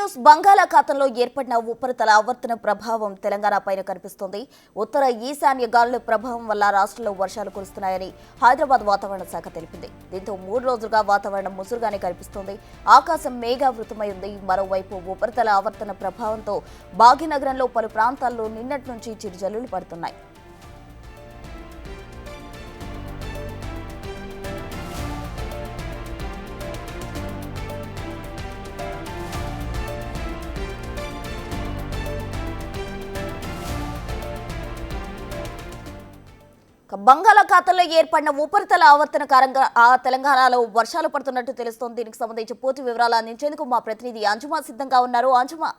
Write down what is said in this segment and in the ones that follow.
News బంగాళాఖాతంలో ఏర్పడిన ఉపరితల ఆవర్తన ప్రభావం తెలంగాణపైన కనిపిస్తోంది. ఉత్తర ఈశాన్య గాలుల ప్రభావం వల్ల రాష్ట్రంలో వర్షాలు కురుస్తున్నాయని హైదరాబాద్ వాతావరణ శాఖ తెలిపింది. దీంతో 3 రోజులుగా వాతావరణం ముసురుగానే కనిపిస్తోంది. ఆకాశం మేఘావృతమై ఉంది. మరోవైపు ఉపరితల ఆవర్తన ప్రభావంతో భాగ్యనగరంలో పలు ప్రాంతాల్లో నిన్నటి నుంచి చిరుజల్లులు పడుతున్నాయి. బంగాళాఖాతంలో ఏర్పడిన ఉపరితల ఆవర్తన కారణంగా తెలంగాణలో వర్షాలు పడుతున్నట్టు తెలుస్తోంది. దీనికి సంబంధించి పూర్తి వివరాలు అందించేందుకు మా ప్రతినిధి అంజుమా సిద్ధంగా ఉన్నారు. అంజుమా,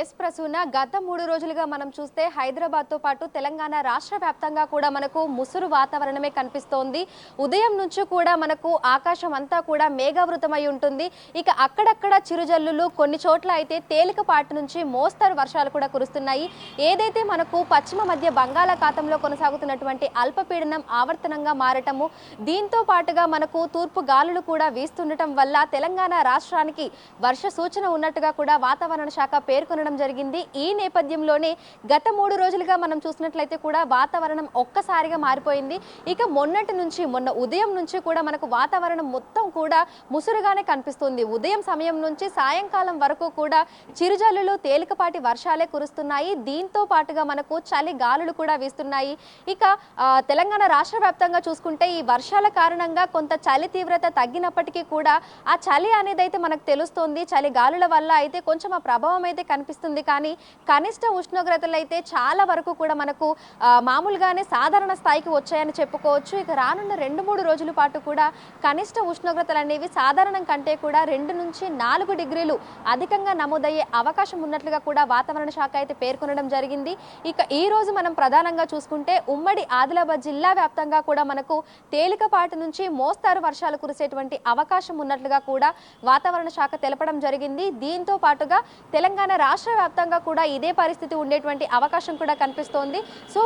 ఎస్ ప్రసూన, గత 3 రోజులుగా మనం చూస్తే హైదరాబాద్తో పాటు తెలంగాణ రాష్ట్ర వ్యాప్తంగా కూడా మనకు ముసురు వాతావరణమే కనిపిస్తోంది. ఉదయం నుంచి కూడా మనకు ఆకాశం అంతా కూడా మేఘావృతమై ఉంటుంది. ఇక అక్కడక్కడ చిరుజల్లులు, కొన్ని చోట్ల అయితే తేలికపాటి నుంచి మోస్తరు వర్షాలు కూడా కురుస్తున్నాయి. ఏదైతే మనకు పశ్చిమ మధ్య బంగాళాఖాతంలో కొనసాగుతున్నటువంటి అల్పపీడనం ఆవర్తనంగా మారటము, దీంతో పాటుగా మనకు తూర్పు గాలులు కూడా వీస్తుండటం వల్ల తెలంగాణ రాష్ట్రానికి వర్ష సూచన ఉన్నట్టుగా కూడా వాతావరణ శాఖ పేర్కొనడం జరిగింది. ఈ నేపథ్యంలోనే గత 3 రోజులుగా మనం చూసినట్లయితే కూడా వాతావరణం ఒక్కసారిగా మారిపోయింది. ఇక మొన్న ఉదయం నుంచి కూడా మనకు వాతావరణం మొత్తం కూడా ముసురుగానే కనిపిస్తుంది. ఉదయం సమయం నుంచి సాయంకాలం వరకు కూడా చిరుజల్లులు, తేలికపాటి వర్షాలే కురుస్తున్నాయి. దీంతో పాటుగా మనకు చలి గాలులు కూడా వీస్తున్నాయి. ఇక తెలంగాణ రాష్ట్ర వ్యాప్తంగా చూసుకుంటే ఈ వర్షాల కారణంగా కొంత చలి తీవ్రత తగ్గినప్పటికీ కూడా ఆ చలి అనేది అయితే మనకు తెలుస్తోంది. చలి గాలుల వల్ల అయితే కొంచెం ఆ ప్రభావం అయితే కనిపిస్తుంది. కానీ కనిష్ట ఉష్ణోగ్రతలు అయితే చాలా వరకు కూడా మనకు మామూలుగానే సాధారణ స్థాయికి వచ్చాయని చెప్పుకోవచ్చు. ఇక రానున్న 2-3 రోజుల పాటు కూడా కనిష్ట ఉష్ణోగ్రతలు అనేవి సాధారణం కంటే కూడా 2 నుంచి 4 డిగ్రీలు అధికంగా నమోదయ్యే అవకాశం ఉన్నట్లుగా కూడా వాతావరణ శాఖ అయితే పేర్కొనడం జరిగింది. ఇక ఈ రోజు మనం ప్రధానంగా చూసుకుంటే ఉమ్మడి ఆదిలాబాద్ జిల్లా వ్యాప్తంగా కూడా మనకు తేలికపాటి నుంచి మోస్తారు వర్షాలు కురిసేటువంటి అవకాశం ఉన్నట్లుగా కూడా వాతావరణ శాఖ తెలపడం జరిగింది. దీంతో పాటుగా తెలంగాణ రాష్ట్ర వ్యాప్తంగా కూడా ఇదే పరిస్థితి ఉండేటువంటి అవకాశం కూడా కనిపిస్తోంది. సో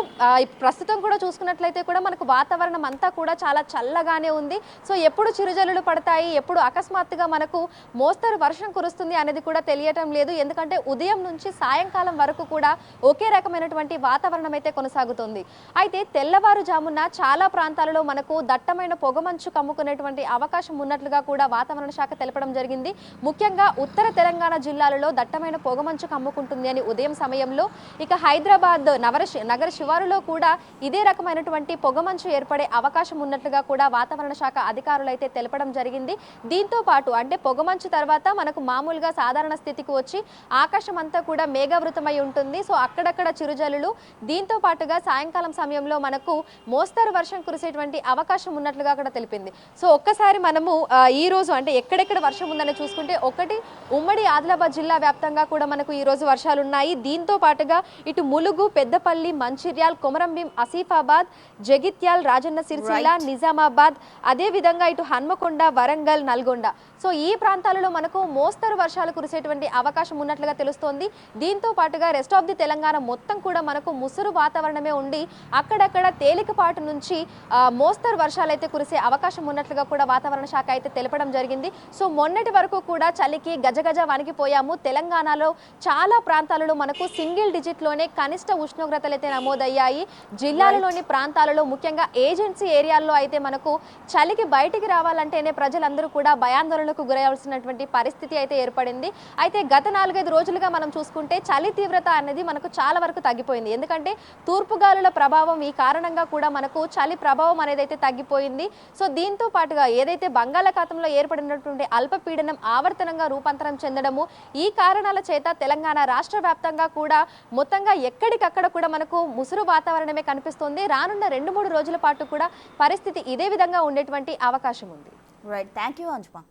ప్రస్తుతం కూడా చూసుకున్నట్లయితే కూడా మనకు వాతావరణం అంతా కూడా చాలా చల్లగానే ఉంది. సో ఎప్పుడు చిరుజల్లులు పడతాయి, ఎప్పుడు అకస్మాత్తుగా మనకు మోస్తరు వర్షం కురుస్తుంది అనేది కూడా తెలియటం లేదు. ఎందుకంటే ఉదయం నుంచి సాయంకాలం వరకు కూడా ఒకే రకమైనటువంటి వాతావరణం అయితే కొనసాగుతుంది. అయితే తెల్లవారుజామున చాలా ప్రాంతాలలో మనకు దట్టమైన పొగమంచు కమ్ముకునేటువంటి అవకాశం ఉన్నట్లుగా కూడా వాతావరణ శాఖ తెలపడం జరిగింది. ముఖ్యంగా ఉత్తర తెలంగాణ జిల్లాలలో దట్టమైన పొగమంచు కమ్ముకుంటుంది అని ఉదయం సమయంలో. ఇక హైదరాబాద్ నగర శివారులో కూడా ఇదే రకమైనటువంటి పొగమంచు ఏర్పడే అవకాశం ఉన్నట్లుగా కూడా వాతావరణ శాఖ అధికారులు అయితే తెలపడం జరిగింది. దీంతో పాటు అంటే పొగమంచు తర్వాత మనకు మామూలుగా సాధారణ స్థితికి వచ్చి ఆకాశం అంతా కూడా మేఘావృతమై ఉంటుంది. సో అక్కడక్కడ చిరుజల్లులు, దీంతో పాటుగా సాయంకాలం సమయంలో మనకు మోస్తరు వర్షం కురిసేటువంటి అవకాశం ఉన్నట్లుగా కూడా తెలిపింది. సో ఒక్కసారి మనము ఈ రోజు అంటే ఎక్కడెక్కడ వర్షం ఉందని చూసుకుంటే, ఒకటి ఉమ్మడి ఆదిలాబాద్ జిల్లా వ్యాప్తంగా కూడా మనకు ఈ రోజు వర్షాలు ఉన్నాయి. దీంతో పాటుగా ఇటు ములుగు, పెద్దపల్లి, మంచిర్యాల్, కొమరంభీం, ఆసిఫాబాద్, జగిత్యాల్, రాజన్న సిరిసిల్ల, నిజామాబాద్, అదే విధంగా ఇటు హన్మకొండ, వరంగల్, నల్గొండ, సో ఈ ప్రాంతాలలో మనకు మోస్తరు వర్షాలు కురిసేటువంటి అవకాశం ఉన్నట్లుగా తెలుస్తోంది. దీంతో పాటుగా రెస్ట్ ఆఫ్ ది తెలంగాణ మొత్తం కూడా మనకు ముసురు వాతావరణమే ఉండి అక్కడక్కడ తేలికపాటు నుంచి మోస్తరు వర్షాలు అయితే కురిసే అవకాశం ఉన్నట్లుగా కూడా వాతావరణ శాఖ అయితే తెలపడం జరిగింది. సో మొన్నటి వరకు కూడా చలికి గజగజ వణికిపోయాము. తెలంగాణలో చాలా ప్రాంతాలలో మనకు సింగిల్ డిజిట్లోనే కనిష్ట ఉష్ణోగ్రతలు అయితే నమోదయ్యాయి. జిల్లాలలోని ప్రాంతాలలో ముఖ్యంగా ఏజెన్సీ ఏరియాల్లో అయితే మనకు చలికి బయటికి రావాలంటేనే ప్రజలందరూ కూడా భయాందోళనకు గురయ్యాల్సినటువంటి పరిస్థితి అయితే ఏర్పడింది. అయితే గత 4-5 రోజులుగా మనం చూసుకుంటే చలి తీవ్రత అనేది మనకు చాలా వరకు తగ్గిపోయింది. ఎందుకంటే తూర్పుగాలుల ప్రభావం ఈ కారణంగా కూడా మనకు చలి ప్రభావం అనేది అయితే తగ్గిపోయింది. సో దీంతో పాటుగా ఏదైతే బంగాళాఖాతంలో ఏర్పడినటువంటి అల్పపీడనం ఆవర్తనంగా రూపాంతరం చెందడము, ఈ కారణాల చేత తెలంగాణ రాష్ట్ర వ్యాప్తంగా కూడా మొత్తంగా ఎక్కడికక్కడ కూడా మనకు ముసురు వాతావరణమే కనిపిస్తుంది. రానున్న 2-3 రోజుల పాటు కూడా పరిస్థితి ఇదే విధంగా ఉండేటువంటి అవకాశం ఉంది. Right, thank you అంజుమా.